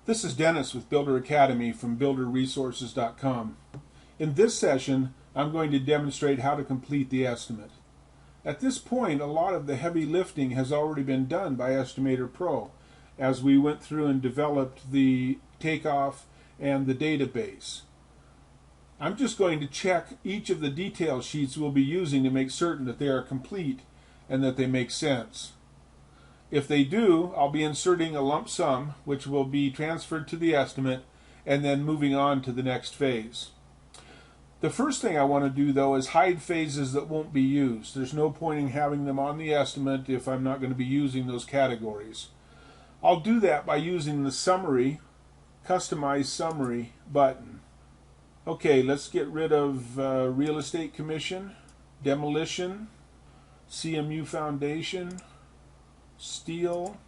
This is Dennis with Builder Academy from builderresources.com. In this session, I'm going to demonstrate how to complete the estimate. At this point, a lot of the heavy lifting has already been done by EstimatorPro as we went through and developed the takeoff and the database. I'm just going to check each of the detail sheets we'll be using to make certain that they are complete and that they make sense. If they do, I'll be inserting a lump sum, which will be transferred to the estimate, and then moving on to the next phase. The first thing I want to do, though, is hide phases that won't be used. There's no point in having them on the estimate if I'm not going to be using those categories. I'll do that by using the Summary, Customize Summary button. Okay, let's get rid of Real Estate Commission, Demolition, CMU Foundation, Steel,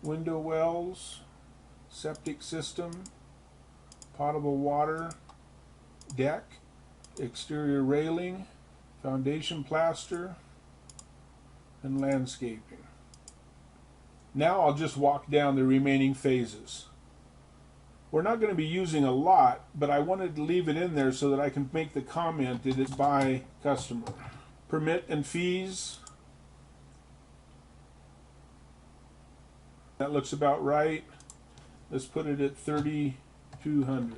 window wells, septic system, potable water, deck, exterior railing, foundation plaster, and landscaping. Now I'll just walk down the remaining phases. We're not going to be using a lot, but I wanted to leave it in there so that I can make the comment that it's by customer. Permit and fees. That looks about right. Let's put it at $3,200.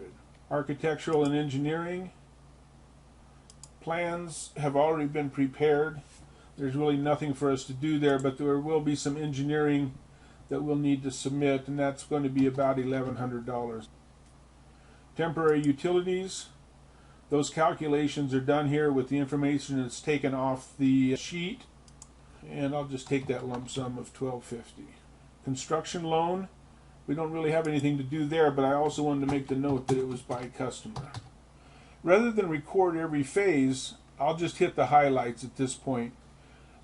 Architectural and engineering. Plans have already been prepared. There's really nothing for us to do there, but there will be some engineering that we'll need to submit, and that's going to be about $1,100. Temporary utilities. Those calculations are done here with the information that's taken off the sheet, and I'll just take that lump sum of $1,250. Construction loan, we don't really have anything to do there, but I also wanted to make the note that it was by customer. Rather than record every phase, I'll just hit the highlights at this point.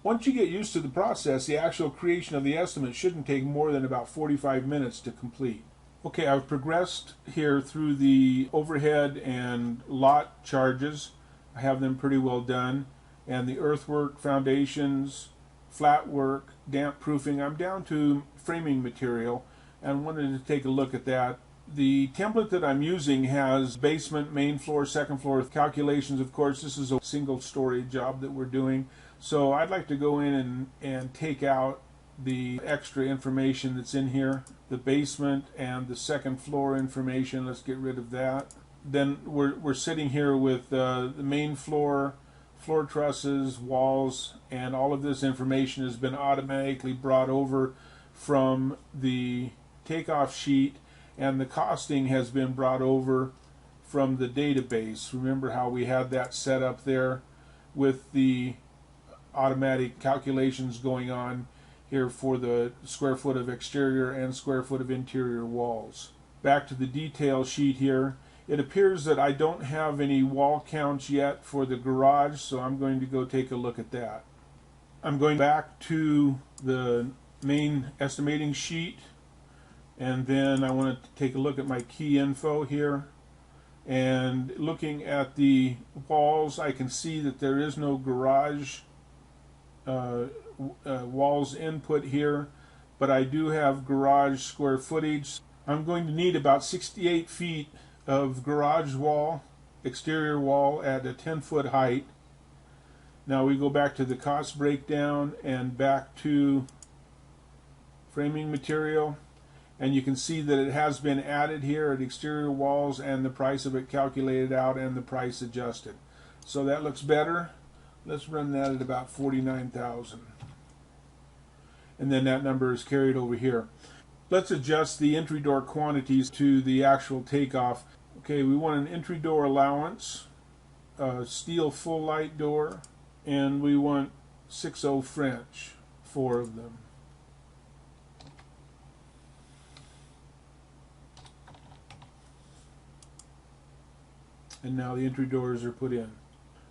Once you get used to the process, the actual creation of the estimate shouldn't take more than about 45 minutes to complete. Okay, I've progressed here through the overhead and lot charges. I have them pretty well done. And the earthwork, foundations, flat work, damp proofing, I'm down to framing material and wanted to take a look at that. The template that I'm using has basement, main floor, second floor calculations. Of course, this is a single story job that we're doing. So I'd like to go in and take out the extra information that's in here. The basement and the second floor information, let's get rid of that. Then we're sitting here with the main floor, floor trusses, walls, and all of this information has been automatically brought over from the takeoff sheet, and the costing has been brought over from the database. Remember how we had that set up there with the automatic calculations going on here for the square foot of exterior and square foot of interior walls. Back to the detail sheet here. It appears that I don't have any wall counts yet for the garage, so I'm going to go take a look at that. I'm going back to the main estimating sheet, and then I want to take a look at my key info here. And looking at the walls, I can see that there is no garage walls input here, but I do have garage square footage. I'm going to need about 68 feet of garage wall, exterior wall at a 10-foot height. Now we go back to the cost breakdown and back to framing material, and you can see that it has been added here at exterior walls and the price of it calculated out and the price adjusted. So that looks better. Let's run that at about 49,000. And then that number is carried over here. Let's adjust the entry door quantities to the actual takeoff. Okay, we want an entry door allowance, a steel full light door, and we want 6/0 French, 4 of them. And now the entry doors are put in.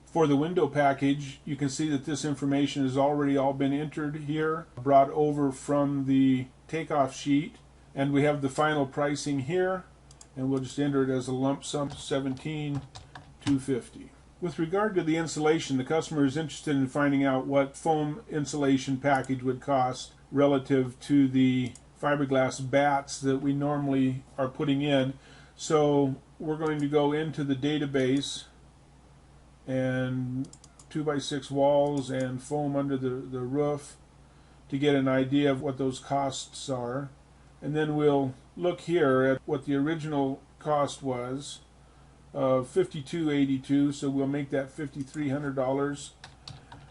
For the window package, you can see that this information has already all been entered here, brought over from the takeoff sheet, and we have the final pricing here, and we'll just enter it as a lump sum, $17,250. With regard to the insulation, the customer is interested in finding out what foam insulation package would cost relative to the fiberglass bats that we normally are putting in. So we're going to go into the database and 2x6 walls and foam under the roof to get an idea of what those costs are. And then we'll look here at what the original cost was of $52.82, so we'll make that $5,300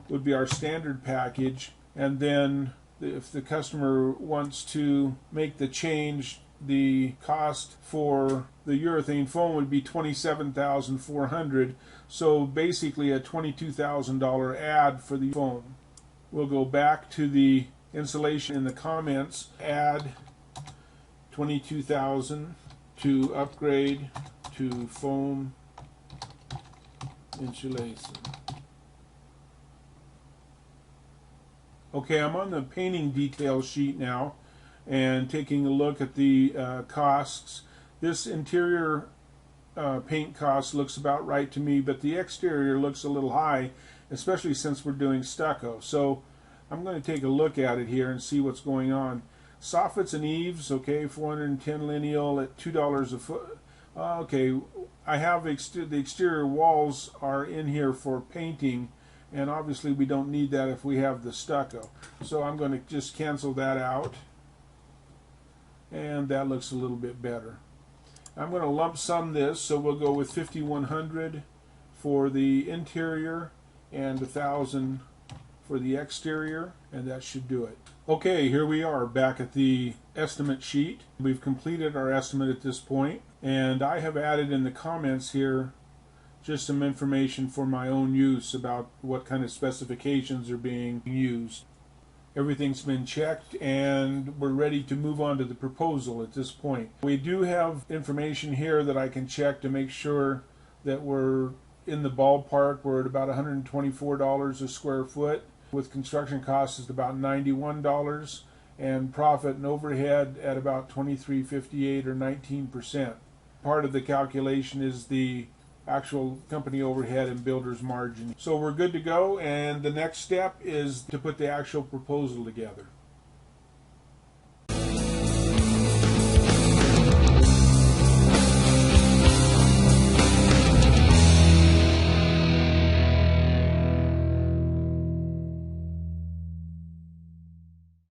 would be our standard package. And then if the customer wants to make the change, the cost for the urethane foam would be $27,400, so basically a $22,000 add for the foam. We'll go back to the insulation in the comments, add $22,000 to upgrade to foam insulation. Okay, I'm on the painting detail sheet now and taking a look at the costs. This interior paint cost looks about right to me, but the exterior looks a little high, especially since we're doing stucco. So I'm going to take a look at it here and see what's going on. Soffits and eaves, okay, 410 lineal at $2 a foot. Okay, I have the exterior walls are in here for painting, and obviously we don't need that if we have the stucco. So I'm going to just cancel that out, and that looks a little bit better. I'm going to lump sum this, so we'll go with $5,100 for the interior and $1,000 for the exterior, and that should do it. Okay, here we are back at the estimate sheet. We've completed our estimate at this point, and I have added in the comments here just some information for my own use about what kind of specifications are being used. Everything's been checked and we're ready to move on to the proposal at this point. We do have information here that I can check to make sure that we're in the ballpark. We're at about $124 a square foot, with construction costs at about $91, and profit and overhead at about $23.58 or 19%. Part of the calculation is the actual company overhead and builder's margin. So we're good to go, and the next step is to put the actual proposal together.